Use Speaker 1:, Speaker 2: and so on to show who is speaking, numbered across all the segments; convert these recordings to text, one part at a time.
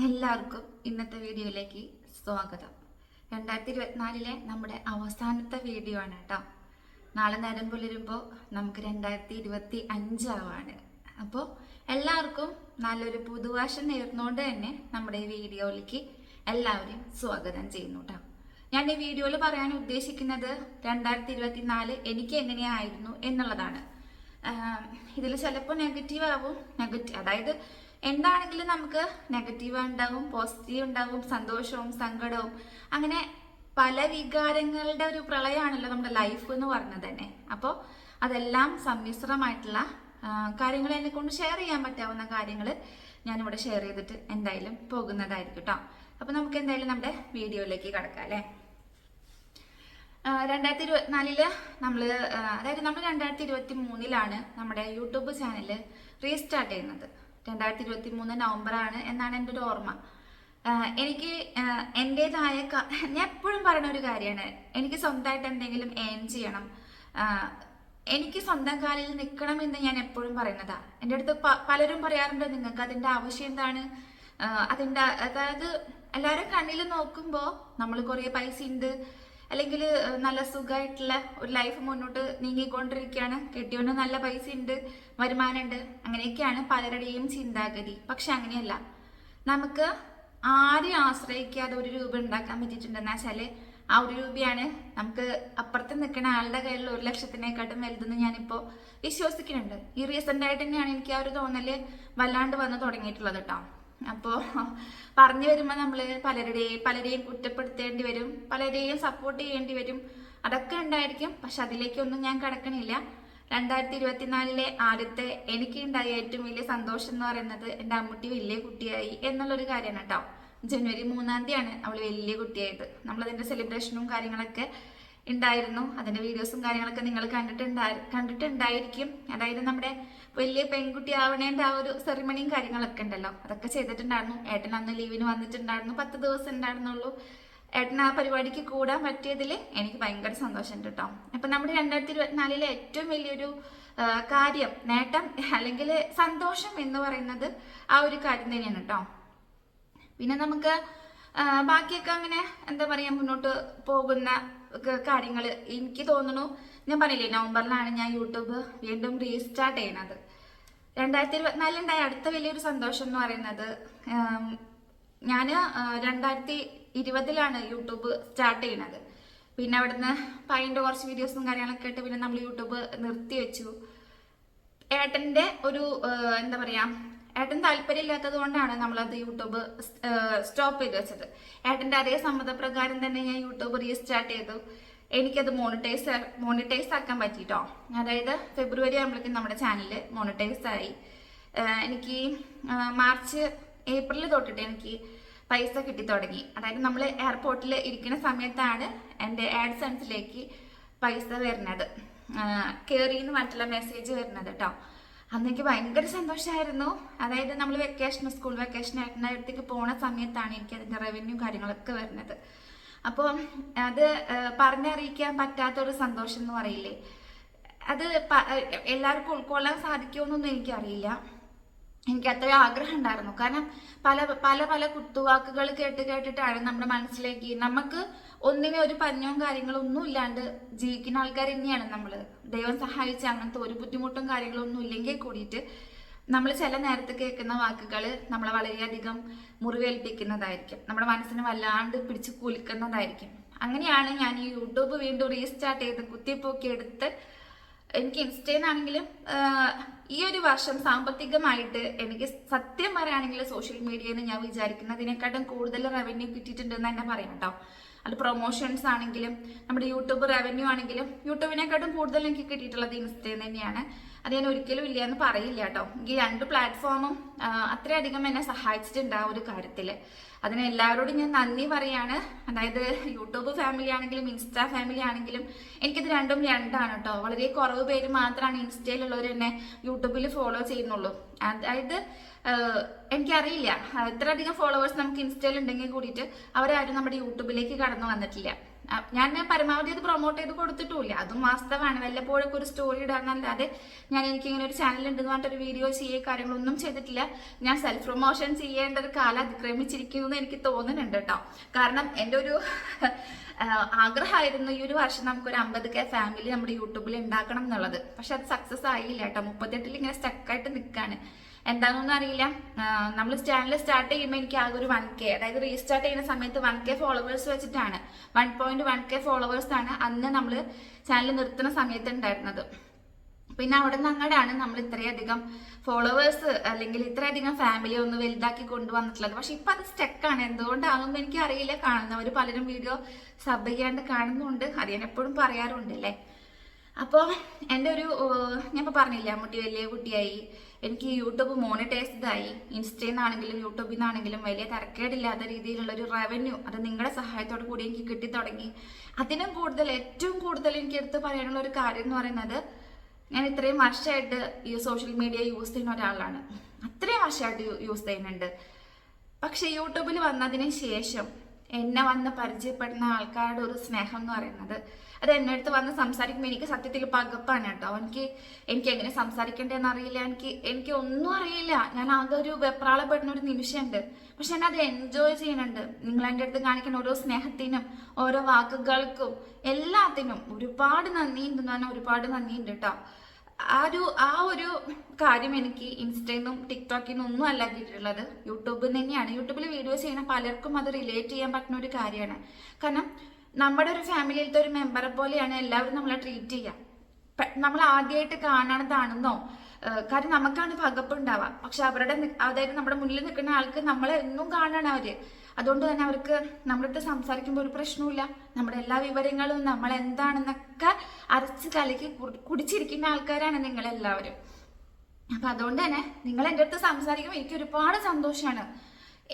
Speaker 1: എല്ലാവർക്കും ഇന്നത്തെ വീഡിയോയിലേക്ക് സ്വാഗതം. 2024 നമ്മുടെ അവസാനത്തെ വീഡിയോ ആണ് കേട്ടോ. നാളെ നേരം പുലരുമ്പോൾ നമുക്ക് 2025 ആവാണ്. അപ്പോൾ എല്ലാവർക്കും നല്ലൊരു പുതുവർഷം നേർന്നുകൊണ്ട് തന്നെ നമ്മുടെ ഈ വീഡിയോയിലേക്ക് എല്ലാവരെയും സ്വാഗതം ചെയ്യുന്നു കേട്ടോ. ഞാൻ ഈ വീഡിയോയിൽ പറയാൻ ഉദ്ദേശിക്കുന്നത് 2024 എനിക്ക് എങ്ങനെയായിരുന്നു എന്നുള്ളതാണ്. ഇതിൽ ചിലപ്പോൾ നെഗറ്റീവ് ആവും. അതായത് എന്താണെങ്കിലും നമുക്ക് നെഗറ്റീവ് ഉണ്ടാവും, പോസിറ്റീവ് ഉണ്ടാവും, സന്തോഷവും സങ്കടവും, അങ്ങനെ പല വികാരങ്ങളുടെ ഒരു പ്രളയമാണല്ലോ നമ്മുടെ ലൈഫ് എന്ന് പറഞ്ഞത് തന്നെ. അപ്പോൾ അതെല്ലാം സമ്മിശ്രമായിട്ടുള്ള കാര്യങ്ങൾ എന്നെ കൊണ്ട് ഷെയർ ചെയ്യാൻ പറ്റാവുന്ന കാര്യങ്ങൾ ഞാനിവിടെ ഷെയർ ചെയ്തിട്ട് എന്തായാലും പോകുന്നതായിരിക്കും കേട്ടോ. അപ്പോൾ നമുക്ക് എന്തായാലും നമ്മുടെ വീഡിയോയിലേക്ക് കടക്കാം അല്ലേ. 2024 അതായത് നമ്മൾ 2023 നമ്മുടെ യൂട്യൂബ് ചാനൽ റീസ്റ്റാർട്ട് ചെയ്യുന്നത്. 2023 നവംബറാണ് എന്നാണ് എൻ്റെ ഒരു ഓർമ്മ. എനിക്ക് എൻ്റെതായ ഞാൻ എപ്പോഴും പറയുന്ന ഒരു കാര്യമാണ്, എനിക്ക് സ്വന്തമായിട്ട് എന്തെങ്കിലും ഏൺ ചെയ്യണം, എനിക്ക് സ്വന്തം കാലിൽ നിൽക്കണം എന്ന് ഞാൻ എപ്പോഴും പറയുന്നതാണ്. എൻ്റെ അടുത്ത് പലരും പറയാറുണ്ട്, നിങ്ങൾക്ക് അതിൻ്റെ ആവശ്യം എന്താണ്, അതായത് എല്ലാവരും കണ്ണിൽ നോക്കുമ്പോൾ നമ്മൾ കുറേ പൈസ ഉണ്ട്, അല്ലെങ്കിൽ നല്ല സുഖമായിട്ടുള്ള ഒരു ലൈഫ് മുന്നോട്ട് നീങ്ങിക്കൊണ്ടിരിക്കുകയാണ്, കെട്ടിയോണ്ട് നല്ല പൈസ ഉണ്ട്, വരുമാനമുണ്ട്, അങ്ങനെയൊക്കെയാണ് പലരുടെയും ചിന്താഗതി. പക്ഷെ അങ്ങനെയല്ല. നമുക്ക് ആരെയും ആശ്രയിക്കാതെ ഒരു രൂപ ഉണ്ടാക്കാൻ പറ്റിയിട്ടുണ്ടെന്ന് വെച്ചാൽ ആ ഒരു രൂപയാണ് നമുക്ക് അപ്പുറത്ത് നിൽക്കുന്ന ആളുടെ കയ്യിൽ 1 ലക്ഷത്തിനേക്കാട്ടും വലുതെന്ന് ഞാനിപ്പോൾ വിശ്വസിക്കുന്നുണ്ട്. ഈ റീസെൻ്റ് ആയിട്ട് തന്നെയാണ് എനിക്ക് ആ ഒരു തോന്നല് വല്ലാണ്ട് വന്ന് തുടങ്ങിയിട്ടുള്ളത് കേട്ടോ. അപ്പോൾ പറഞ്ഞു വരുമ്പോൾ നമ്മൾ പലരെയും കുറ്റപ്പെടുത്തേണ്ടി വരും, പലരെയും സപ്പോർട്ട് ചെയ്യേണ്ടി വരും, അതൊക്കെ ഉണ്ടായിരിക്കും. പക്ഷെ അതിലേക്കൊന്നും ഞാൻ കടക്കണില്ല. 2024 ആദ്യത്തെ എനിക്ക് ഉണ്ടായ ഏറ്റവും വലിയ സന്തോഷം എന്ന് പറയുന്നത് എൻ്റെ അമ്മൂട്ടി വലിയ കുട്ടിയായി എന്നുള്ളൊരു കാര്യമാണ് കേട്ടോ. ജനുവരി 3 അവൾ വലിയ കുട്ടിയായത്. നമ്മളതിൻ്റെ സെലിബ്രേഷനും കാര്യങ്ങളൊക്കെ ഉണ്ടായിരുന്നു. അതിൻ്റെ വീഡിയോസും കാര്യങ്ങളൊക്കെ നിങ്ങൾ കണ്ടിട്ടുണ്ടായിരിക്കും. അതായത് നമ്മുടെ വലിയ പെൺകുട്ടി ആവണേൻ്റെ ആ ഒരു സെറിമണിയും കാര്യങ്ങളൊക്കെ ഉണ്ടല്ലോ, അതൊക്കെ ചെയ്തിട്ടുണ്ടായിരുന്നു. ഏട്ടൻ അന്ന് ലീവിന് വന്നിട്ടുണ്ടായിരുന്നു, 10 ദിവസം ഉണ്ടായിരുന്നുള്ളൂ. ഏട്ടൻ ആ പരിപാടിക്ക് കൂടാൻ പറ്റിയതിൽ എനിക്ക് ഭയങ്കര സന്തോഷമുണ്ട് കേട്ടോ. അപ്പം നമ്മുടെ 2024 ഏറ്റവും വലിയൊരു കാര്യം, നേട്ടം അല്ലെങ്കിൽ സന്തോഷം എന്ന് പറയുന്നത് ആ ഒരു കാര്യം തന്നെയാണ് കേട്ടോ. പിന്നെ നമുക്ക് ബാക്കിയൊക്കെ അങ്ങനെ എന്താ പറയുക, മുന്നോട്ട് പോകുന്ന കാര്യങ്ങൾ എനിക്ക് തോന്നുന്നു. ഞാൻ പറഞ്ഞില്ലേ, നവംബറിലാണ് ഞാൻ യൂട്യൂബ് വീണ്ടും റീസ്റ്റാർട്ട് ചെയ്യുന്നത്. 2024 ഉണ്ടായ അടുത്ത വലിയൊരു സന്തോഷം എന്ന് പറയുന്നത്, ഞാൻ 2020 യൂട്യൂബ് സ്റ്റാർട്ട് ചെയ്യുന്നത്. പിന്നെ അവിടുന്ന് പയ്യൻ്റെ കുറച്ച് വീഡിയോസും കാര്യങ്ങളൊക്കെ ആയിട്ട് പിന്നെ നമ്മൾ യൂട്യൂബ് നിർത്തി വെച്ചു. ഏട്ടൻ്റെ ഒരു എന്താ പറയുക, ഏട്ടൻ താല്പര്യമില്ലാത്തത് കൊണ്ടാണ് നമ്മളത് യൂട്യൂബ് സ്റ്റോപ്പ് ചെയ്ത് വെച്ചത്. ഏട്ടൻ്റെ അതേ സമ്മതപ്രകാരം തന്നെ ഞാൻ യൂട്യൂബ് റീസ്റ്റാർട്ട് ചെയ്തു. എനിക്കത് മോണിറ്റൈസ് ആക്കാൻ പറ്റിട്ടോ. അതായത് ഫെബ്രുവരി ആകുമ്പോഴേക്കും നമ്മുടെ ചാനൽ മോണിറ്റൈസ് ആയി. എനിക്ക് ഏപ്രിൽ തൊട്ടിട്ട് എനിക്ക് പൈസ കിട്ടി തുടങ്ങി. അതായത് നമ്മൾ എയർപോർട്ടിൽ ഇരിക്കുന്ന സമയത്താണ് എൻ്റെ ആഡ്സെൻസിലേക്ക് പൈസ വരുന്നത്, കയറിയെന്ന് മറ്റുള്ള മെസ്സേജ് വരുന്നത് കേട്ടോ. അന്ന് എനിക്ക് ഭയങ്കര സന്തോഷമായിരുന്നു. അതായത് നമ്മൾ സ്കൂൾ വെക്കേഷൻ ഏട്ടൻ്റെ അടുത്തേക്ക് പോണ സമയത്താണ് എനിക്ക് അതിൻ്റെ റവന്യൂ കാര്യങ്ങളൊക്കെ വരുന്നത്. അപ്പോൾ അത് പറഞ്ഞറിയിക്കാൻ പറ്റാത്തൊരു സന്തോഷം എന്ന് പറയില്ലേ, അത് എല്ലാവർക്കും ഉൾക്കൊള്ളാൻ സാധിക്കുമെന്നൊന്നും എനിക്കറിയില്ല. എനിക്ക് അത്രയും ആഗ്രഹം ഉണ്ടായിരുന്നു. കാരണം പല കുത്തുവാക്കുകൾ കേട്ടിട്ടാണ് നമ്മുടെ മനസ്സിലേക്ക്, നമുക്ക് ഒന്നിനും ഒരു പഞ്ഞവും കാര്യങ്ങളും ഒന്നും ഇല്ലാണ്ട് ജീവിക്കുന്ന ആൾക്കാർ തന്നെയാണ് നമ്മൾ. ദൈവം സഹായിച്ച് അങ്ങനത്തെ ഒരു ബുദ്ധിമുട്ടും കാര്യങ്ങളൊന്നും ഇല്ലെങ്കിൽ കൂടിയിട്ട് നമ്മൾ ചില നേരത്ത് കേൾക്കുന്ന വാക്കുകൾ നമ്മളെ വളരെയധികം മുറിവേൽപ്പിക്കുന്നതായിരിക്കും, നമ്മുടെ മനസ്സിനെ വല്ലാണ്ട് പിടിച്ച് കുലുക്കുന്നതായിരിക്കും. അങ്ങനെയാണ് ഞാൻ ഈ യൂട്യൂബ് വീണ്ടും റീസ്റ്റാർട്ട് ചെയ്ത് കുത്തിപ്പൊക്കി എടുത്ത് എനിക്ക് ഇൻസ്റ്റയിൽ നിന്നാണെങ്കിലും ഈ ഒരു വർഷം സാമ്പത്തികമായിട്ട് എനിക്ക് സത്യം പറയുകയാണെങ്കിൽ സോഷ്യൽ മീഡിയയിൽ നിന്ന് ഞാൻ വിചാരിക്കുന്നതിനെക്കാട്ടും കൂടുതൽ റവന്യൂ കിട്ടിയിട്ടുണ്ടെന്ന് തന്നെ പറയാം കേട്ടോ. അത് പ്രൊമോഷൻസ് ആണെങ്കിലും നമ്മുടെ യൂട്യൂബ് റവന്യൂ ആണെങ്കിലും യൂട്യൂബിനെക്കാട്ടും കൂടുതൽ എനിക്ക് കിട്ടിയിട്ടുള്ളത് ഇൻസ്റ്റയിൽ തന്നെയാണ്. അത് ഞാൻ ഒരിക്കലും ഇല്ല എന്ന് പറയില്ല കേട്ടോ. ഈ 2 പ്ലാറ്റ്ഫോമും അത്രയധികം എന്നെ സഹായിച്ചിട്ടുണ്ട് ആ ഒരു കാര്യത്തിൽ. അതിന് എല്ലാവരോടും ഞാൻ നന്ദി പറയാണ്. അതായത് യൂട്യൂബ് ഫാമിലി ആണെങ്കിലും ഇൻസ്റ്റാ ഫാമിലി ആണെങ്കിലും എനിക്കിത് രണ്ടും രണ്ടാണ് കേട്ടോ. വളരെ കുറവ് പേര് മാത്രമാണ് ഇൻസ്റ്റയിലുള്ളവർ എന്നെ യൂട്യൂബിൽ ഫോളോ ചെയ്യുന്നുള്ളൂ. അതായത് എനിക്കറിയില്ല ഇത്രയധികം ഫോളോവേഴ്സ് നമുക്ക് ഇൻസ്റ്റയിൽ ഉണ്ടെങ്കിൽ കൂടിയിട്ട് അവരാരും നമ്മുടെ യൂട്യൂബിലേക്ക് കടന്നു വന്നിട്ടില്ല. ഞാൻ പരമാവധി അത് പ്രൊമോട്ട് ചെയ്ത് കൊടുത്തിട്ടുമില്ല, അതും വാസ്തവമാണ്. വല്ലപ്പോഴൊക്കെ ഒരു സ്റ്റോറി ഇടാന്നല്ലാതെ ഞാൻ എനിക്കിങ്ങനെ ഒരു ചാനൽ ഉണ്ടെന്ന് പറഞ്ഞിട്ടൊരു വീഡിയോ ചെയ്യുക കാര്യങ്ങളൊന്നും ചെയ്തിട്ടില്ല. ഞാൻ സെൽഫ് പ്രൊമോഷൻ ചെയ്യേണ്ട ഒരു കാലം അതിക്രമിച്ചിരിക്കുന്നു എന്ന് എനിക്ക് തോന്നുന്നുണ്ട് കേട്ടോ. കാരണം എൻ്റെ ഒരു ആഗ്രഹമായിരുന്നു ഈ ഒരു വർഷം നമുക്കൊരു 50K ഫാമിലി നമ്മുടെ യൂട്യൂബിൽ ഉണ്ടാക്കണം എന്നുള്ളത്. പക്ഷെ അത് സക്സസ് ആയില്ല കേട്ടോ. 38 ഇങ്ങനെ സ്റ്റക്കായിട്ട് നിൽക്കുകയാണ്. എന്താണെന്നൊന്നും അറിയില്ല. നമ്മൾ ചാനൽ സ്റ്റാർട്ട് ചെയ്യുമ്പോൾ എനിക്ക് ആകെ ഒരു 1K, അതായത് റീസ്റ്റാർട്ട് ചെയ്യുന്ന സമയത്ത് 1K ഫോളോവേഴ്സ് വെച്ചിട്ടാണ്, 1.1K ഫോളോവേഴ്സ് ആണ് അന്ന് നമ്മൾ ചാനൽ നിർത്തുന്ന സമയത്ത് ഉണ്ടായിരുന്നത്. പിന്നെ അവിടെ നിന്ന് അങ്ങോട്ടാണ് നമ്മൾ ഇത്രയധികം ഫോളോവേഴ്സ് അല്ലെങ്കിൽ ഇത്രയധികം ഫാമിലി ഒന്ന് വലുതാക്കി കൊണ്ടുവന്നിട്ടുള്ളത്. പക്ഷെ ഇപ്പം അത് സ്റ്റക്കാണ്. എന്തുകൊണ്ടാണെന്ന് എനിക്ക് അറിയില്ല. കാണുന്നവർ പലരും വീഡിയോ സബ് ചെയ്യാണ്ട് കാണുന്നുണ്ട്, അത് ഞാൻ എപ്പോഴും പറയാറുണ്ട് അല്ലേ. അപ്പോൾ എൻ്റെ ഒരു ഞാൻ ഇപ്പോൾ പറഞ്ഞില്ല, മുട്ടി വലിയ കുട്ടിയായി, എനിക്ക് യൂട്യൂബ് മോണിറ്റൈസ്ഡ് ആയി. ഇൻസ്റ്റയിൽ നിന്നാണെങ്കിലും യൂട്യൂബിൽ നിന്നാണെങ്കിലും വലിയ തരക്കേടില്ലാത്ത രീതിയിലുള്ളൊരു റവന്യൂ അത് നിങ്ങളുടെ സഹായത്തോടു കൂടി എനിക്ക് കിട്ടി തുടങ്ങി. അതിനും കൂടുതൽ ഏറ്റവും കൂടുതൽ എനിക്ക് എടുത്ത് പറയാനുള്ള ഒരു കാര്യം എന്ന് പറയുന്നത്, ഞാൻ ഇത്രയും വർഷമായിട്ട് ഈ സോഷ്യൽ മീഡിയ യൂസ് ചെയ്യുന്ന ഒരാളാണ്. അത്രയും വർഷമായിട്ട് യൂസ് ചെയ്യുന്നുണ്ട്. പക്ഷെ യൂട്യൂബിൽ വന്നതിന് ശേഷം എന്നെ വന്ന് പരിചയപ്പെടുന്ന ആൾക്കാരുടെ ഒരു സ്നേഹം എന്ന് പറയുന്നത്, അത് എൻ്റെ അടുത്ത് വന്ന് സംസാരിക്കുമ്പോൾ എനിക്ക് സത്യത്തിൽ പകപ്പാണ് കേട്ടോ. എനിക്ക് എങ്ങനെ സംസാരിക്കേണ്ടതെന്ന് അറിയില്ല, എനിക്ക് ഒന്നും അറിയില്ല. ഞാൻ ആകെ ഒരു വെപ്രാളപ്പെടുന്ന ഒരു നിമിഷമുണ്ട്. പക്ഷെ ഞാൻ അത് എൻജോയ് ചെയ്യുന്നുണ്ട്. നിങ്ങൾ എൻ്റെ അടുത്ത് കാണിക്കുന്ന ഓരോ സ്നേഹത്തിനും ഓരോ വാക്കുകൾക്കും എല്ലാത്തിനും ഒരുപാട് നന്ദിയുണ്ട്. എന്ന് പറഞ്ഞാൽ ഒരുപാട് നന്ദിയുണ്ട് കേട്ടോ. ആ ഒരു കാര്യം എനിക്ക് ഇൻസ്റ്റയിൽ നിന്നും ടിക്ടോക്കിൽ നിന്നും ഒന്നും അല്ല കിട്ടിയിട്ടുള്ളത്, യൂട്യൂബിൽ തന്നെയാണ്. യൂട്യൂബിൽ വീഡിയോസ് ചെയ്യുന്ന പലർക്കും അത് റിലേറ്റ് ചെയ്യാൻ പറ്റുന്ന ഒരു കാര്യമാണ്. കാരണം നമ്മുടെ ഒരു ഫാമിലിയിലത്തെ ഒരു മെമ്പറെ പോലെയാണ് എല്ലാവരും നമ്മളെ ട്രീറ്റ് ചെയ്യുക. നമ്മൾ ആദ്യമായിട്ട് കാണണതാണെന്നോ, കാര്യം നമുക്കാണ് പകപ്പുണ്ടാവുക. പക്ഷെ അതായത് നമ്മുടെ മുന്നിൽ നിൽക്കുന്ന ആൾക്ക് നമ്മളെ എന്നും കാണണം അവര്. അതുകൊണ്ട് തന്നെ അവർക്ക് നമ്മുടെ അടുത്ത് സംസാരിക്കുമ്പോൾ ഒരു പ്രശ്നവുമില്ല. നമ്മുടെ എല്ലാ വിവരങ്ങളും നമ്മൾ എന്താണെന്നൊക്കെ അരച്ച് കലക്കി കുടിച്ചിരിക്കുന്ന ആൾക്കാരാണ് നിങ്ങളെല്ലാവരും. അപ്പൊ അതുകൊണ്ട് തന്നെ നിങ്ങൾ എൻ്റെ അടുത്ത് സംസാരിക്കുമ്പോൾ എനിക്ക് ഒരുപാട് സന്തോഷമാണ്.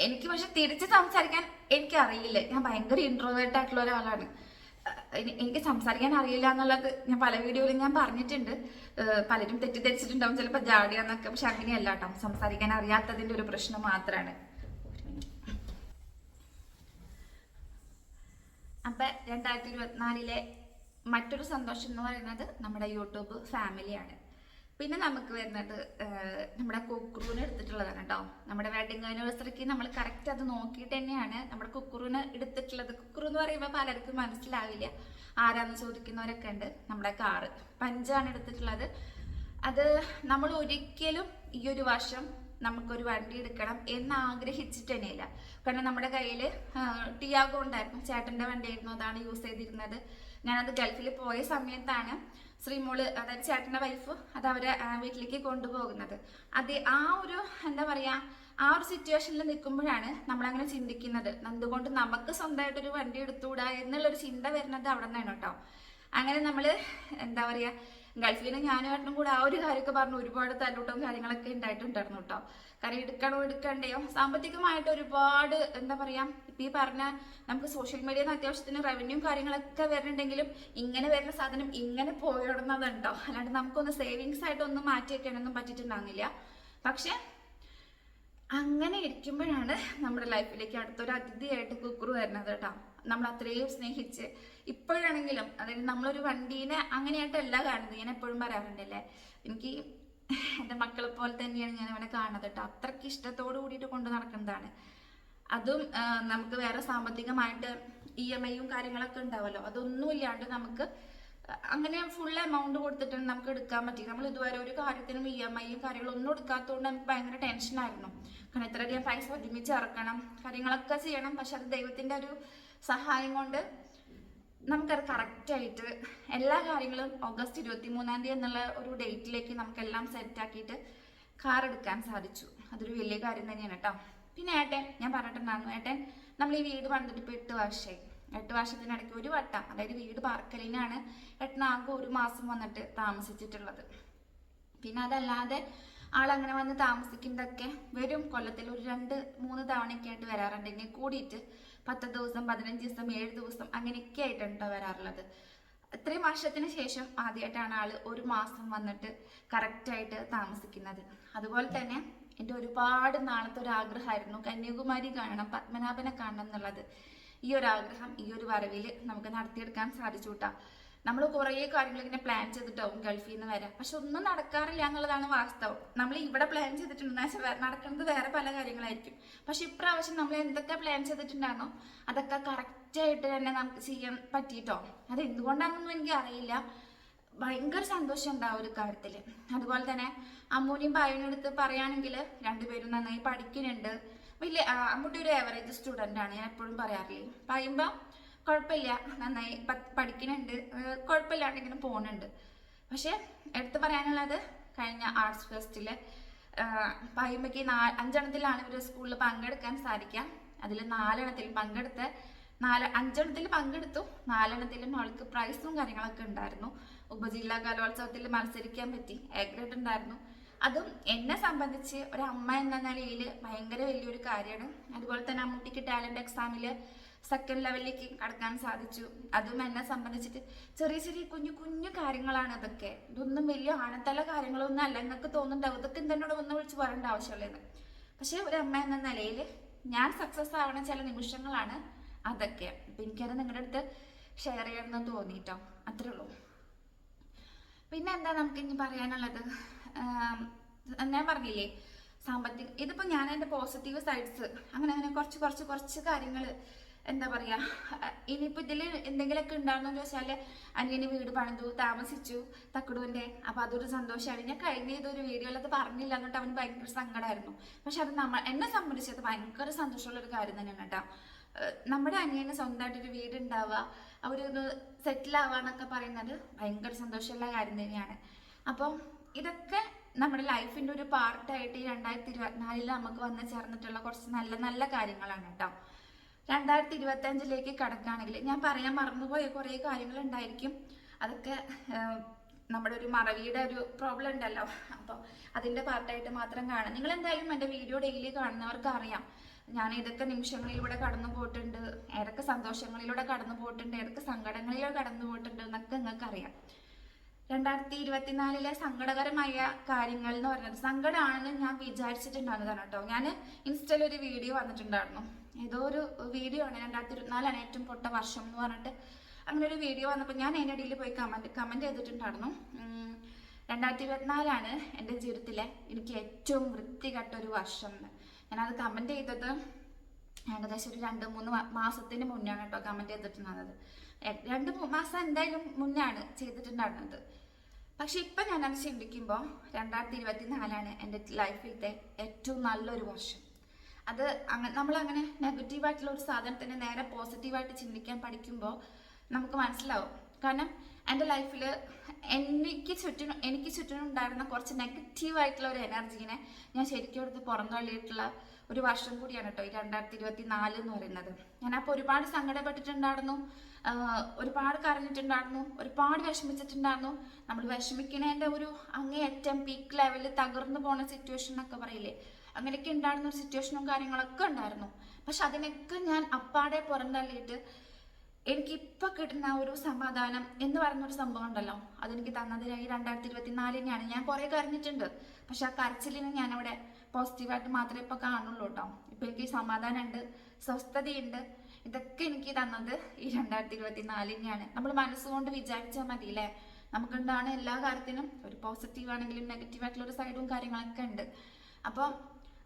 Speaker 1: എനിക്ക് പക്ഷെ തിരിച്ച് സംസാരിക്കാൻ എനിക്കറിയില്ല. ഞാൻ ഭയങ്കര ഇൻട്രോവേർട്ട് ആയിട്ടുള്ള ഒരാളാണ്. എനിക്ക് സംസാരിക്കാൻ അറിയില്ല എന്നുള്ളത് ഞാൻ പല വീഡിയോയിലും ഞാൻ പറഞ്ഞിട്ടുണ്ട്. പലരും തെറ്റിദ്ധരിച്ചിട്ടുണ്ടാവും ചിലപ്പോൾ ജാടിയാന്നൊക്കെ. പക്ഷെ അങ്ങനെയല്ല കേട്ടോ. സംസാരിക്കാൻ അറിയാത്തതിൻ്റെ ഒരു പ്രശ്നം മാത്രമാണ്. അപ്പം 2024 മറ്റൊരു സന്തോഷം എന്ന് പറയുന്നത് നമ്മുടെ യൂട്യൂബ് ഫാമിലിയാണ്. പിന്നെ നമുക്ക് വരുന്നത് നമ്മുടെ കുക്കുറുവിനെ എടുത്തിട്ടുള്ളതാണ് കേട്ടോ. നമ്മുടെ വെഡിങ് ആനിവേഴ്സറിക്ക് നമ്മൾ കറക്റ്റ് അത് നോക്കിയിട്ട് തന്നെയാണ് നമ്മുടെ കുക്കുറുവിനെ എടുത്തിട്ടുള്ളത്. കുക്കുറു എന്ന് പറയുമ്പോൾ പലർക്കും മനസ്സിലാവില്ല, ആരാന്ന് ചോദിക്കുന്നവരൊക്കെ ഉണ്ട്. നമ്മുടെ കാറ് പഞ്ചാണ് എടുത്തിട്ടുള്ളത്. അത് നമ്മൾ ഒരിക്കലും ഈ ഒരു വർഷം നമുക്കൊരു വണ്ടി എടുക്കണം എന്ന് ആഗ്രഹിച്ചിട്ട് തന്നെയില്ല. കാരണം നമ്മുടെ കയ്യിൽ ടിയാഗോ ഉണ്ടായിരുന്നു, ചേട്ടൻ്റെ വണ്ടിയായിരുന്നു, അതാണ് യൂസ് ചെയ്തിരുന്നത്. ഞാനത് ഗൾഫിൽ പോയ സമയത്താണ് ശ്രീമോള്, അതായത് ചേട്ടൻ്റെ വൈഫ്, അത് അവരെ വീട്ടിലേക്ക് കൊണ്ടുപോകുന്നത്. അത് ആ ഒരു എന്താ പറയുക, ആ ഒരു സിറ്റുവേഷനിൽ നിൽക്കുമ്പോഴാണ് നമ്മളങ്ങനെ ചിന്തിക്കുന്നത്, എന്തുകൊണ്ട് നമുക്ക് സ്വന്തമായിട്ടൊരു വണ്ടി എടുത്തുകൂടാ എന്നുള്ളൊരു ചിന്ത വരുന്നത് അവിടെ നിന്നാണ് കേട്ടോ. അങ്ങനെ നമ്മൾ എന്താ പറയുക, ഗൾഫിൽ ഞാനുമായിട്ടും കൂടെ ആ ഒരു കാര്യമൊക്കെ പറഞ്ഞു ഒരുപാട് തല്ലൂട്ടവും കാര്യങ്ങളൊക്കെ ഉണ്ടായിട്ടുണ്ടായിരുന്നു കേട്ടോ. കാര്യം എടുക്കണോ എടുക്കണ്ടയോ, സാമ്പത്തികമായിട്ട് ഒരുപാട് എന്താ പറയാ, ഇപ്പം ഈ പറഞ്ഞ നമുക്ക് സോഷ്യൽ മീഡിയയിൽ അത്യാവശ്യത്തിന് റവന്യൂ കാര്യങ്ങളൊക്കെ വരുന്നുണ്ടെങ്കിലും ഇങ്ങനെ വരുന്ന സാധനം ഇങ്ങനെ പോയിടുന്നതുണ്ടോ. അല്ലാണ്ട് നമുക്കൊന്ന് സേവിങ്സ് ആയിട്ടൊന്നും മാറ്റി വെക്കാനൊന്നും പറ്റിയിട്ടുണ്ടാകുന്നില്ല. പക്ഷെ അങ്ങനെ ഇരിക്കുമ്പോഴാണ് നമ്മുടെ ലൈഫിലേക്ക് അടുത്തൊരു അതിഥിയായിട്ട് കുക്കുറു വരുന്നത് കേട്ടോ. നമ്മൾ അത്രയും സ്നേഹിച്ച് ഇപ്പോഴാണെങ്കിലും, അതായത് നമ്മളൊരു വണ്ടീനെ അങ്ങനെയായിട്ടല്ല കാണുന്നത്. ഞാൻ എപ്പോഴും പറയാറുണ്ടല്ലേ, എനിക്ക് എൻ്റെ മക്കളെ പോലെ തന്നെയാണ് ഞാൻ അവനെ കാണുന്നത് കേട്ടോ. അത്രയ്ക്ക് ഇഷ്ടത്തോട് കൂടിയിട്ട് കൊണ്ട് നടക്കുന്നതാണ്. അതും നമുക്ക് വേറെ സാമ്പത്തികമായിട്ട് EMI കാര്യങ്ങളൊക്കെ ഉണ്ടാവുമല്ലോ, അതൊന്നും ഇല്ലാണ്ട് നമുക്ക് അങ്ങനെ ഫുൾ എമൗണ്ട് കൊടുത്തിട്ടാണ് നമുക്ക് എടുക്കാൻ പറ്റി. നമ്മൾ ഇതുവരെ ഒരു കാര്യത്തിനും EMI കാര്യങ്ങളൊന്നും എടുക്കാത്തതുകൊണ്ട് നമുക്ക് ഭയങ്കര ടെൻഷനായിരുന്നു. കാരണം ഇത്രയധികം പൈസ ഒരുമിച്ച് ഇറക്കണം, കാര്യങ്ങളൊക്കെ ചെയ്യണം. പക്ഷെ അത് ദൈവത്തിൻ്റെ ഒരു സഹായം കൊണ്ട് നമുക്കത് കറക്റ്റായിട്ട് എല്ലാ കാര്യങ്ങളും ഓഗസ്റ്റ് 23 എന്നുള്ള ഒരു ഡേറ്റിലേക്ക് നമുക്കെല്ലാം സെറ്റാക്കിയിട്ട് കാർ എടുക്കാൻ സാധിച്ചു. അതൊരു വലിയ കാര്യം തന്നെയാണ് കേട്ടോ. പിന്നെ ഏട്ടൻ, ഞാൻ പറഞ്ഞിട്ടുണ്ടായിരുന്നു, ഏട്ടൻ നമ്മൾ ഈ വീട് പണിതിട്ട് ഇപ്പോൾ 8 വർഷമായി. 8 വർഷത്തിനിടയ്ക്ക് ഒരു വട്ടം, അതായത് വീട് പാർക്കലിനാണ് ഏട്ടനാകെ 1 മാസം വന്നിട്ട് താമസിച്ചിട്ടുള്ളത്. പിന്നെ അതല്ലാതെ ആളങ്ങനെ വന്ന് താമസിക്കുന്നതൊക്കെ വരും കൊല്ലത്തിൽ ഒരു 2-3 തവണയൊക്കെ ആയിട്ട് വരാറുണ്ട്. ഇനി കൂടിയിട്ട് 10 ദിവസം 15 ദിവസം 7 ദിവസം അങ്ങനെയൊക്കെ ആയിട്ടാണ് വരാറുള്ളത്. ഇത്രയും വർഷത്തിന് ശേഷം ആദ്യമായിട്ടാണ് ആള് 1 മാസം വന്നിട്ട് കറക്റ്റായിട്ട് താമസിക്കുന്നത്. അതുപോലെ തന്നെ എൻ്റെ ഒരുപാട് നാളത്തെ ഒരു ആഗ്രഹമായിരുന്നു കന്യാകുമാരി കാണണം, പത്മനാഭനെ കാണണം എന്നുള്ളത്. ഈ ഒരു ആഗ്രഹം ഈ ഒരു വരവിൽ നമുക്ക് നടത്തിയെടുക്കാൻ സാധിച്ചു കൂട്ടാ. നമ്മൾ കുറേ കാര്യങ്ങൾ ഇങ്ങനെ പ്ലാൻ ചെയ്തിട്ടാവും ഗൾഫിൽ നിന്ന് വരാം, പക്ഷെ ഒന്നും നടക്കാറില്ല എന്നുള്ളതാണ് വാസ്തവം. നമ്മൾ ഇവിടെ പ്ലാൻ ചെയ്തിട്ടുണ്ടെന്ന് വെച്ചാൽ നടക്കുന്നത് വേറെ പല കാര്യങ്ങളായിരിക്കും. പക്ഷെ ഇപ്രാവശ്യം നമ്മൾ എന്തൊക്കെ പ്ലാൻ ചെയ്തിട്ടുണ്ടായിരുന്നോ അതൊക്കെ കറക്റ്റായിട്ട് തന്നെ നമുക്ക് ചെയ്യാൻ പറ്റിയിട്ടോ. അത് എന്തുകൊണ്ടാണെന്നൊന്നും എനിക്ക് അറിയില്ല. ഭയങ്കര സന്തോഷം ഉണ്ടാവും ഒരു കാര്യത്തിൽ. അതുപോലെ തന്നെ അമ്മൂനെയും പായുവിനും എടുത്ത് പറയുകയാണെങ്കിൽ രണ്ടുപേരും നന്നായി പഠിക്കുന്നുണ്ട്. വലിയ അമ്മൂട്ടി ഒരു ആവറേജ് സ്റ്റുഡൻ്റ് ആണ്, ഞാൻ എപ്പോഴും പറയാറില്ലേ. പറയുമ്പോൾ കുഴപ്പമില്ല, നന്നായി പഠിക്കുന്നുണ്ട്, കുഴപ്പമില്ലാണ്ടിങ്ങനെ പോകുന്നുണ്ട്. പക്ഷെ എടുത്ത് പറയാനുള്ളത് കഴിഞ്ഞ ആർട്സ് ഫെസ്റ്റിൽ പായുമ്പയ്ക്ക് 5 എണ്ണത്തിലാണ് ഇവർ സ്കൂളിൽ പങ്കെടുക്കാൻ സാധിക്കാം. അതിൽ 4 എണ്ണത്തിൽ പങ്കെടുത്ത് 5 എണ്ണത്തിൽ പങ്കെടുത്തു. 4 എണ്ണത്തിലും അവൾക്ക് പ്രൈസും കാര്യങ്ങളൊക്കെ ഉണ്ടായിരുന്നു. ഉപജില്ലാ കലോത്സവത്തിൽ മത്സരിക്കാൻ പറ്റി, എ ഗ്രേഡ് ഉണ്ടായിരുന്നു. അതും എന്നെ സംബന്ധിച്ച് ഒരു അമ്മ എന്ന നിലയിൽ ഭയങ്കര വലിയൊരു കാര്യമാണ്. അതുപോലെ തന്നെ അമ്മൂട്ടിക്ക് ടാലന്റ് എക്സാമിൽ 2nd ലെവലിലേക്ക് കടക്കാൻ സാധിച്ചു. അതും എന്നെ സംബന്ധിച്ചിട്ട് ചെറിയ ചെറിയ കുഞ്ഞു കുഞ്ഞു കാര്യങ്ങളാണ് അതൊക്കെ. ഇതൊന്നും വലിയ ആണത്തല കാര്യങ്ങളൊന്നും അല്ല. നിങ്ങൾക്ക് തോന്നുന്നുണ്ടാവും ഇതൊക്കെ എന്തെന്നോട് ഒന്ന് വിളിച്ച് പറയേണ്ട ആവശ്യമുള്ളതെന്ന്. പക്ഷെ ഒരു അമ്മ എന്ന നിലയിൽ ഞാൻ സക്സസ് ആവണ ചില നിമിഷങ്ങളാണ് അതൊക്കെ. അപ്പം എനിക്കത് നിങ്ങളുടെ അടുത്ത് ഷെയർ ചെയ്യണമെന്ന് തോന്നിയിട്ടോ, അത്രേ ഉള്ളൂ. പിന്നെ എന്താ നമുക്ക് ഇനി പറയാനുള്ളത്? ഞാൻ പറഞ്ഞില്ലേ സാമ്പത്തിക, ഇതിപ്പോൾ ഞാൻ എൻ്റെ പോസിറ്റീവ് സൈഡ്സ് അങ്ങനെ അങ്ങനെ കുറച്ച് കാര്യങ്ങൾ എന്താ പറയുക. ഇനിയിപ്പോൾ ഇതിൽ എന്തെങ്കിലുമൊക്കെ ഉണ്ടാകുമെന്ന് ചോദിച്ചാൽ അനിയന് വീട് പണിതു, താമസിച്ചു തക്കുടുവിൻ്റെ. അപ്പോൾ അതൊരു സന്തോഷമാണ്. ഞാൻ കഴിഞ്ഞ ഇതൊരു വീഡിയോയിൽ അത് പറഞ്ഞില്ല എന്നിട്ട് അവന് ഭയങ്കര സങ്കടമായിരുന്നു. പക്ഷെ അത് എന്നെ സംബന്ധിച്ചത് ഭയങ്കര സന്തോഷമുള്ളൊരു കാര്യം തന്നെയാണ് കേട്ടോ. നമ്മുടെ അനിയന് സ്വന്തമായിട്ടൊരു വീട് ഉണ്ടാവുക, അവരൊന്ന് സെറ്റിൽ ആവുക എന്നൊക്കെ പറയുന്നത് ഭയങ്കര സന്തോഷമുള്ള കാര്യം തന്നെയാണ്. അപ്പം ഇതൊക്കെ നമ്മുടെ ലൈഫിൻ്റെ ഒരു പാർട്ടായിട്ട് ഈ 2024 നമുക്ക് വന്ന് ചേർന്നിട്ടുള്ള കുറച്ച് നല്ല നല്ല കാര്യങ്ങളാണ് കേട്ടോ. 2025 കടക്കുകയാണെങ്കിൽ ഞാൻ പറയാൻ മറന്നുപോയ കുറേ കാര്യങ്ങൾ ഉണ്ടായിരിക്കും. അതൊക്കെ നമ്മുടെ ഒരു മറവിയുടെ ഒരു പ്രോബ്ലം ഉണ്ടല്ലോ, അപ്പോൾ അതിൻ്റെ പാർട്ടായിട്ട് മാത്രം കാണാം. നിങ്ങൾ എന്തായാലും എൻ്റെ വീഡിയോ ഡെയിലി കാണുന്നവർക്ക് അറിയാം ഞാൻ ഏതൊക്കെ നിമിഷങ്ങളിലൂടെ കടന്നു പോയിട്ടുണ്ട്, ഏതൊക്കെ സന്തോഷങ്ങളിലൂടെ കടന്നു പോയിട്ടുണ്ട്, ഏതൊക്കെ സങ്കടങ്ങളിലൂടെ കടന്നു പോയിട്ടുണ്ട് എന്നൊക്കെ നിങ്ങൾക്ക് അറിയാം. 2024 സങ്കടകരമായ കാര്യങ്ങൾ എന്ന് പറഞ്ഞത് സങ്കടമാണെന്ന് ഞാൻ വിചാരിച്ചിട്ടുണ്ടായിരുന്നതാണ് കേട്ടോ. ഞാൻ ഇൻസ്റ്റയിൽ ഒരു വീഡിയോ വന്നിട്ടുണ്ടായിരുന്നു. ഏതോ ഒരു വീഡിയോ ആണ്, 2024 ഏറ്റവും പൊട്ട വർഷം എന്ന് പറഞ്ഞിട്ട് അങ്ങനെ ഒരു വീഡിയോ വന്നപ്പോൾ ഞാൻ അതിൻ്റെ ഇടയിൽ പോയി കമൻറ്റ് ചെയ്തിട്ടുണ്ടായിരുന്നു. 2024 എൻ്റെ ജീവിതത്തിലെ എനിക്ക് ഏറ്റവും വൃത്തികെട്ട ഒരു വർഷം എന്ന്. ഞാനത് കമൻറ്റ് ചെയ്തത് ഏകദേശം ഒരു 2-3 മാസത്തിന് മുന്നാണ് കേട്ടോ കമൻറ്റ് ചെയ്തിട്ടുണ്ടായിരുന്നത്. 2 മാസം എന്തായാലും മുന്നാണ് ചെയ്തിട്ടുണ്ടായിരുന്നത്. പക്ഷെ ഇപ്പം ഞാനത് ചിന്തിക്കുമ്പോൾ 2024 എൻ്റെ ലൈഫിലത്തെ ഏറ്റവും നല്ലൊരു വർഷം. അത് നമ്മളങ്ങനെ നെഗറ്റീവായിട്ടുള്ള ഒരു സാധനത്തിന് നേരെ പോസിറ്റീവായിട്ട് ചിന്തിക്കാൻ പഠിക്കുമ്പോൾ നമുക്ക് മനസ്സിലാവും. കാരണം എൻ്റെ ലൈഫിൽ എനിക്ക് ചുറ്റിനും ഉണ്ടായിരുന്ന കുറച്ച് നെഗറ്റീവായിട്ടുള്ള ഒരു എനർജീനെ ഞാൻ ശരിക്കും എടുത്ത് പുറന്തള്ളിയിട്ടുള്ള ഒരു വർഷം കൂടിയാണ് കേട്ടോ ഈ 2024 എന്ന് പറയുന്നത്. ഞാനപ്പോൾ ഒരുപാട് സങ്കടപ്പെട്ടിട്ടുണ്ടായിരുന്നു, ഒരുപാട് കരഞ്ഞിട്ടുണ്ടായിരുന്നു, ഒരുപാട് വിഷമിച്ചിട്ടുണ്ടായിരുന്നു. നമ്മൾ വിഷമിക്കണേൻ്റെ ഒരു അങ്ങേയറ്റം പീക്ക് ലെവലിൽ തകർന്നു പോണ സിറ്റുവേഷൻ എന്നൊക്കെ പറയില്ലേ, അങ്ങനെയൊക്കെ ഉണ്ടായിരുന്ന ഒരു സിറ്റുവേഷനും കാര്യങ്ങളൊക്കെ ഉണ്ടായിരുന്നു. പക്ഷെ അതിനൊക്കെ ഞാൻ അപ്പാടെ പുറന്തള്ളിയിട്ട് എനിക്കിപ്പോൾ കിട്ടുന്ന ഒരു സമാധാനം എന്ന് പറയുന്നൊരു സംഭവം ഉണ്ടല്ലോ, അതെനിക്ക് തന്നത് ഈ 2024 ഞാൻ കുറേ കരഞ്ഞിട്ടുണ്ട്. പക്ഷെ ആ കരച്ചിലിന് ഞാനവിടെ പോസിറ്റീവായിട്ട് മാത്രമേ ഇപ്പോൾ കാണുള്ളൂ കേട്ടോ. ഇപ്പം എനിക്ക് സമാധാനമുണ്ട്, സ്വസ്ഥതയുണ്ട്. ഇതൊക്കെ എനിക്ക് തന്നത് ഈ 2024 നമ്മൾ മനസ്സുകൊണ്ട് വിചാരിച്ചാൽ മതി അല്ലേ. നമുക്കുണ്ടാണ് എല്ലാ കാര്യത്തിനും ഒരു പോസിറ്റീവ് ആണെങ്കിലും നെഗറ്റീവായിട്ടുള്ള ഒരു സൈഡും കാര്യങ്ങളൊക്കെ ഉണ്ട്. അപ്പം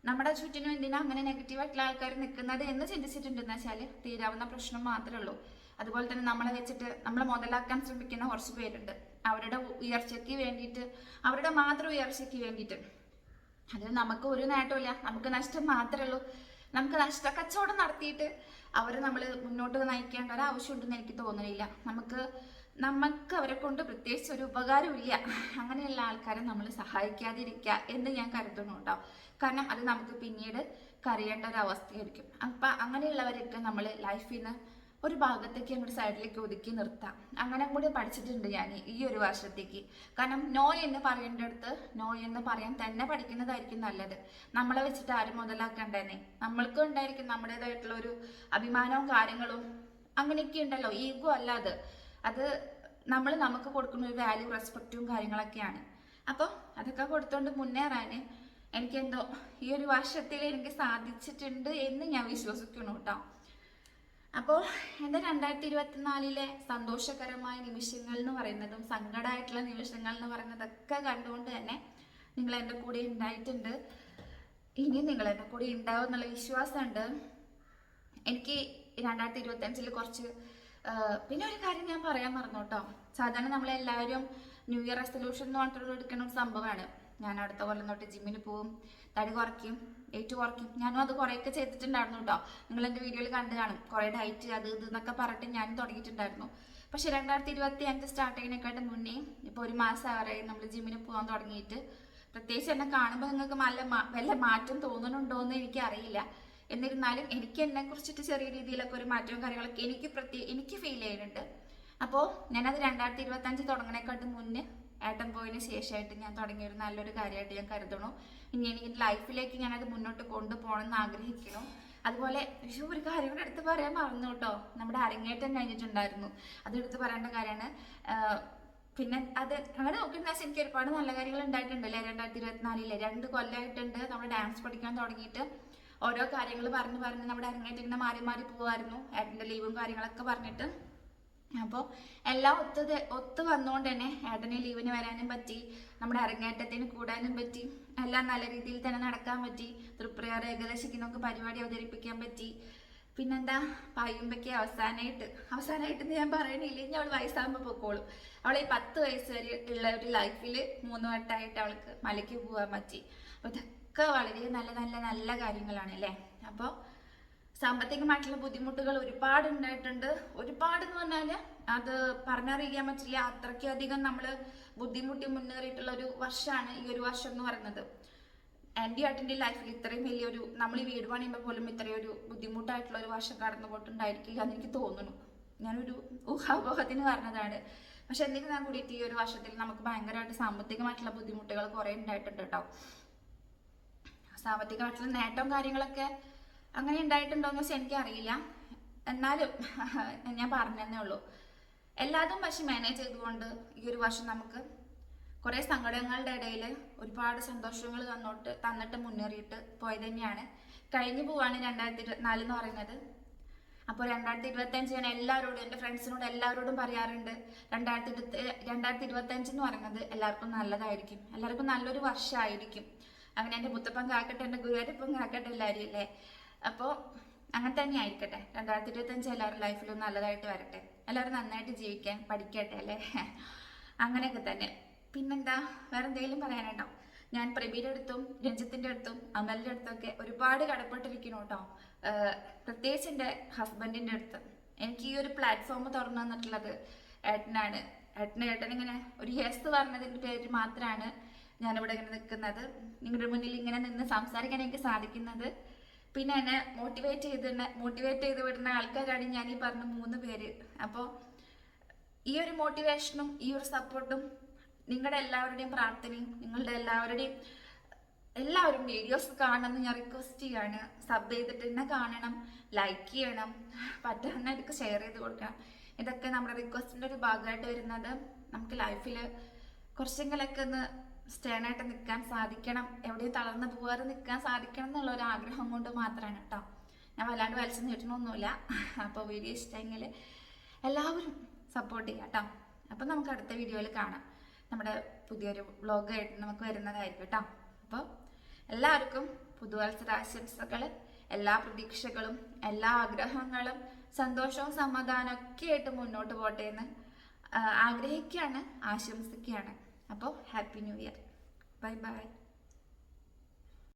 Speaker 1: നമ്മുടെ ചുറ്റിനും എന്തിനാ അങ്ങനെ നെഗറ്റീവായിട്ടുള്ള ആൾക്കാർ നിൽക്കുന്നത് എന്ന് ചിന്തിച്ചിട്ടുണ്ടെന്ന് വെച്ചാൽ തീരാവുന്ന പ്രശ്നം മാത്രമേ ഉള്ളൂ. അതുപോലെ തന്നെ നമ്മളെ വെച്ചിട്ട് നമ്മളെ മുതലാക്കാൻ ശ്രമിക്കുന്ന കുറച്ച് പേരുണ്ട്. അവരുടെ ഉയർച്ചയ്ക്ക് വേണ്ടിയിട്ട്, അവരുടെ മാത്രം ഉയർച്ചയ്ക്ക് വേണ്ടിയിട്ട്. അതിൽ നമുക്ക് ഒരു നേട്ടമില്ല, നമുക്ക് നഷ്ടം മാത്രമേ ഉള്ളൂ. നമുക്ക് നഷ്ടക്കച്ചവടം നടത്തിയിട്ട് നമ്മൾ മുന്നോട്ട് നയിക്കേണ്ട ഒരു ആവശ്യമുണ്ടെന്ന് എനിക്ക് തോന്നുന്നില്ല. നമുക്ക് അവരെ കൊണ്ട് പ്രത്യേകിച്ച് ഒരു ഉപകാരമില്ല. അങ്ങനെയുള്ള ആൾക്കാരെ നമ്മൾ സഹായിക്കാതിരിക്കുക എന്ന് ഞാൻ കരുതുന്നു കേട്ടോ. കാരണം അത് നമുക്ക് പിന്നീട് കരയേണ്ട ഒരു അവസ്ഥയായിരിക്കും. അപ്പം അങ്ങനെയുള്ളവരൊക്കെ നമ്മൾ ലൈഫിൽ നിന്ന് ഒരു ഭാഗത്തേക്ക് അങ്ങോട്ട് സൈഡിലേക്ക് ഒതുക്കി നിർത്താം. അങ്ങനെ കൂടി പഠിച്ചിട്ടുണ്ട് ഞാൻ ഈ ഒരു വർഷത്തേക്ക്. കാരണം നോ എന്ന് പറയേണ്ട അടുത്ത് നോ എന്ന് പറയാൻ തന്നെ പഠിക്കുന്നതായിരിക്കും നല്ലത്. നമ്മളെ വെച്ചിട്ട് ആരും മുതലാക്കണ്ടേന്നേ. നമ്മൾക്കും ഉണ്ടായിരിക്കും നമ്മുടേതായിട്ടുള്ള ഒരു അഭിമാനവും കാര്യങ്ങളും അങ്ങനെയൊക്കെ ഉണ്ടല്ലോ. ഈഗോ അല്ലാതെ അത് നമുക്ക് കൊടുക്കുന്ന ഒരു വാല്യൂ, റെസ്പെക്റ്റും കാര്യങ്ങളൊക്കെയാണ്. അപ്പോൾ അതൊക്കെ കൊടുത്തുകൊണ്ട് മുന്നേറാൻ എനിക്കെന്തോ ഈ ഒരു വർഷത്തിൽ എനിക്ക് സാധിച്ചിട്ടുണ്ട് എന്ന് ഞാൻ വിശ്വസിക്കുന്നു കേട്ടോ. അപ്പോൾ എൻ്റെ 2024 സന്തോഷകരമായ നിമിഷങ്ങൾ എന്ന് പറയുന്നതും സങ്കടമായിട്ടുള്ള നിമിഷങ്ങൾ എന്ന് പറയുന്നതൊക്കെ കണ്ടുകൊണ്ട് തന്നെ നിങ്ങൾ എൻ്റെ കൂടെ ഉണ്ടായിട്ടുണ്ട്. ഇനി നിങ്ങൾ എൻ്റെ കൂടെ ഉണ്ടാവും എന്നുള്ള വിശ്വാസമുണ്ട്. എനിക്ക് 2025 കുറച്ച് പിന്നെ ഒരു കാര്യം ഞാൻ പറയാൻ മറന്നു കേട്ടോ. സാധാരണ നമ്മളെല്ലാവരും ന്യൂ ഇയർ റെസൊല്യൂഷൻ എന്ന് പറഞ്ഞിട്ട് എടുക്കുന്ന ഒരു സംഭവമാണ്. ഞാൻ അടുത്ത കൊല്ലം തൊട്ട് ജിമ്മിന് പോവും, തടി കുറയ്ക്കും, വെയിറ്റ് കുറയ്ക്കും. ഞാനും അത് കുറേയൊക്കെ ചെയ്തിട്ടുണ്ടായിരുന്നു കേട്ടോ. നിങ്ങൾ എൻ്റെ വീഡിയോയിൽ കണ്ടു കാണും. കുറേ ഡയറ്റ് അത് ഇത് എന്നൊക്കെ പറഞ്ഞിട്ട് ഞാനും തുടങ്ങിയിട്ടുണ്ടായിരുന്നു. പക്ഷെ 2025 സ്റ്റാർട്ട് ചെയ്യുന്നതിനെക്കാട്ടും മുന്നേ ഇപ്പോൾ ഒരു മാസം ആറായി നമ്മൾ ജിമ്മിന് പോകാൻ തുടങ്ങിയിട്ട്. പ്രത്യേകിച്ച് എന്നെ കാണുമ്പോൾ നിങ്ങൾക്ക് വല്ല മാറ്റം തോന്നുന്നുണ്ടോ എന്ന് എനിക്കറിയില്ല. എന്നിരുന്നാലും എനിക്ക് എന്നെ കുറിച്ചിട്ട് ചെറിയ രീതിയിലൊക്കെ ഒരു മാറ്റവും കാര്യങ്ങളൊക്കെ എനിക്ക് ഫീൽ ചെയ്യുന്നുണ്ട്. അപ്പോൾ ഞാനത് 2025 തുടങ്ങണേക്കാട്ടും മുന്നേ ഏട്ടൻ പോയതിന് ശേഷമായിട്ട് ഞാൻ തുടങ്ങിയ ഒരു നല്ലൊരു കാര്യമായിട്ട് ഞാൻ കരുതണു. ഇനി എനിക്ക് ലൈഫിലേക്ക് ഞാനത് മുന്നോട്ട് കൊണ്ടുപോകണം എന്ന് ആഗ്രഹിക്കണം. അതുപോലെ ഒരു കാര്യം കൂടെ എടുത്ത് പറയാൻ മറന്നു കേട്ടോ. നമ്മുടെ അരങ്ങേറ്റം കഴിഞ്ഞിട്ടുണ്ടായിരുന്നു, അതെടുത്ത് പറയേണ്ട കാര്യമാണ്. പിന്നെ അത് അങ്ങനെ നോക്കിയിട്ടുണ്ടെങ്കിൽ എനിക്ക് ഒരുപാട് നല്ല കാര്യങ്ങൾ ഉണ്ടായിട്ടുണ്ടല്ലേ 2024. 2 കൊല്ലമായിട്ടുണ്ട് നമ്മൾ ഡാൻസ് പഠിക്കാൻ തുടങ്ങിയിട്ട്. ഓരോ കാര്യങ്ങൾ പറഞ്ഞ് നമ്മുടെ അരങ്ങേറ്റം ഇങ്ങനെ മാറി മാറി പോവായിരുന്നു, ഏട്ടൻ്റെ ലീവും കാര്യങ്ങളൊക്കെ പറഞ്ഞിട്ട്. അപ്പോൾ എല്ലാം ഒത്തു വന്നുകൊണ്ട് തന്നെ ഏട്ടന് ലീവിന് വരാനും പറ്റി, നമ്മുടെ അരങ്ങേറ്റത്തിന് കൂടാനും പറ്റി, എല്ലാം നല്ല രീതിയിൽ തന്നെ നടക്കാൻ പറ്റി. തൃപ്രയാർ ഏകദേശിക്കുന്നൊക്കെ പരിപാടി അവതരിപ്പിക്കാൻ പറ്റി. പിന്നെന്താ പായുമ്പയ്ക്ക് അവസാനമായിട്ട് ഞാൻ പറയണില്ല, ഇനി അവൾ വയസ്സാകുമ്പോൾ പൊക്കോളും. അവളെ 10 വയസ്സ് വരെ ഉള്ള ഒരു ലൈഫിൽ 3 വട്ടമായിട്ട് അവൾക്ക് മലയ്ക്ക് പോകാൻ പറ്റി. അപ്പോൾ ഇതൊക്കെ വളരെ നല്ല നല്ല നല്ല കാര്യങ്ങളാണ് അല്ലേ. അപ്പോൾ സാമ്പത്തികമായിട്ടുള്ള ബുദ്ധിമുട്ടുകൾ ഒരുപാട് ഉണ്ടായിട്ടുണ്ട്. ഒരുപാട് എന്ന് പറഞ്ഞാൽ അത് പറഞ്ഞറിയിക്കാൻ പറ്റില്ല. അത്രയ്ക്കധികം നമ്മൾ ബുദ്ധിമുട്ടി മുന്നേറിയിട്ടുള്ള ഒരു വർഷമാണ് ഈ ഒരു വർഷം എന്ന് പറയുന്നത്. എൻ്റെ ഏട്ടൻ്റെ ലൈഫിൽ ഇത്രയും വലിയൊരു നമ്മൾ ഈ വീട് പണിയുമ്പോൾ പോലും ഇത്രയൊരു ബുദ്ധിമുട്ടായിട്ടുള്ള ഒരു വർഷം കടന്നു പോയിട്ടുണ്ടായിരിക്കില്ല എന്ന് എനിക്ക് തോന്നുന്നു. ഞാനൊരു ഊഹാപോഹത്തിന് പറഞ്ഞതാണ്. പക്ഷെ എന്നിരുന്നാൽ കൂടിയിട്ട് ഈ ഒരു വർഷത്തിൽ നമുക്ക് ഭയങ്കരമായിട്ട് സാമ്പത്തികമായിട്ടുള്ള ബുദ്ധിമുട്ടുകൾ കുറേ ഉണ്ടായിട്ടുണ്ട് കേട്ടോ. സാമ്പത്തികമായിട്ടുള്ള നേട്ടവും കാര്യങ്ങളൊക്കെ അങ്ങനെ ഉണ്ടായിട്ടുണ്ടോയെന്ന് വെച്ചാൽ എനിക്കറിയില്ല. എന്നാലും ഞാൻ പറഞ്ഞതന്നേ ഉള്ളൂ. എല്ലാതും പക്ഷെ മാനേജ് ചെയ്തുകൊണ്ട് ഈ ഒരു വർഷം നമുക്ക് കുറേ സങ്കടങ്ങളുടെ ഇടയിൽ ഒരുപാട് സന്തോഷങ്ങൾ തന്നിട്ട് മുന്നേറിയിട്ട് പോയത് തന്നെയാണ്. കഴിഞ്ഞു പോവാണ് 2024 എന്ന് പറയുന്നത്. അപ്പോൾ 2025 ഞാൻ എല്ലാവരോടും, എൻ്റെ ഫ്രണ്ട്സിനോട് എല്ലാവരോടും പറയാറുണ്ട്, 2025 എന്ന് പറയുന്നത് എല്ലാവർക്കും നല്ലതായിരിക്കും, എല്ലാവർക്കും നല്ലൊരു വർഷമായിരിക്കും. അങ്ങനെ എൻ്റെ മുത്തപ്പൻ കാക്കട്ടെ, എൻ്റെ ഗുരുവായൂരപ്പൻ കാക്കട്ടെ എല്ലാവരും അല്ലേ. അപ്പോൾ അങ്ങനെ തന്നെ ആയിരിക്കട്ടെ. 2025 എല്ലാവരും ലൈഫിലും നല്ലതായിട്ട് വരട്ടെ, എല്ലാവരും നന്നായിട്ട് ജീവിക്കാൻ പഠിക്കട്ടെ അല്ലേ. അങ്ങനെയൊക്കെ തന്നെ. പിന്നെന്താ, വേറെ എന്തെങ്കിലും പറയാനുണ്ടോ? ഞാൻ പ്രബീരുടെ അടുത്തും രഞ്ജിത്തിൻ്റെ അടുത്തും അമലിൻ്റെ അടുത്തൊക്കെ ഒരുപാട് കടപ്പെട്ടിരിക്കുന്നു കേട്ടോ. പ്രത്യേകിച്ച് എൻ്റെ ഹസ്ബൻഡിൻ്റെ അടുത്ത്. എനിക്ക് ഈ ഒരു പ്ലാറ്റ്ഫോം തുറന്നു തന്നിട്ടുള്ളത് ഏട്ടനാണ്. ഏട്ടനിങ്ങനെ ഒരു യെസ് പറഞ്ഞതിൻ്റെ പേര് മാത്രമാണ് ഞാനിവിടെ ഇങ്ങനെ നിൽക്കുന്നത്, നിങ്ങളുടെ മുന്നിൽ ഇങ്ങനെ നിന്ന് സംസാരിക്കാൻ എനിക്ക് സാധിക്കുന്നത്. പിന്നെ എന്നെ മോട്ടിവേറ്റ് ചെയ്ത് വിടുന്ന ആൾക്കാരാണ് ഞാൻ ഈ പറഞ്ഞ 3 പേര്. അപ്പോൾ ഈ ഒരു മോട്ടിവേഷനും ഈ ഒരു സപ്പോർട്ടും നിങ്ങളുടെ എല്ലാവരുടെയും പ്രാർത്ഥനയും, നിങ്ങളുടെ എല്ലാവരും വീഡിയോസ് കാണണമെന്ന് ഞാൻ റിക്വസ്റ്റ് ചെയ്യാണ്. സബ് ചെയ്തിട്ട് തന്നെ കാണണം, ലൈക്ക് ചെയ്യണം, പറ്റുന്നവർക്ക് ഷെയർ ചെയ്ത് കൊടുക്കണം. ഇതൊക്കെ നമ്മുടെ റിക്വസ്റ്റിൻ്റെ ഒരു ഭാഗമായിട്ട് വരുന്നത്. നമുക്ക് ലൈഫിൽ കുറച്ചെങ്കിലൊക്കെ ഒന്ന് സ്റ്റേണായിട്ട് നിൽക്കാൻ സാധിക്കണം, എവിടെയും തളർന്ന് പോകാതെ നിൽക്കാൻ സാധിക്കണം എന്നുള്ള ഒരു ആഗ്രഹം കൊണ്ട് മാത്രമാണ് കേട്ടോ. ഞാൻ വല്ലാണ്ട് വലിച്ചു നീട്ടണമൊന്നുമില്ല. അപ്പോൾ വീഡിയോ ഇഷ്ടമെങ്കിൽ എല്ലാവരും സപ്പോർട്ട് ചെയ്യാം കേട്ടോ. അപ്പോൾ നമുക്ക് അടുത്ത വീഡിയോയിൽ കാണാം. നമ്മുടെ പുതിയൊരു വ്ളോഗായിട്ട് നമുക്ക് വരുന്നതായിരിക്കും കേട്ടോ. അപ്പോൾ എല്ലാവർക്കും പുതുവത്സരാശംസകൾ, എല്ലാ പ്രതീക്ഷകളും എല്ലാ ആഗ്രഹങ്ങളും സന്തോഷവും സമാധാനവും ഒക്കെ ആയിട്ട് മുന്നോട്ട് പോട്ടെ എന്ന് ആഗ്രഹിക്കുകയാണ്, ആശംസിക്കുകയാണ്. അപ്പോൾ happy new year. Bye bye.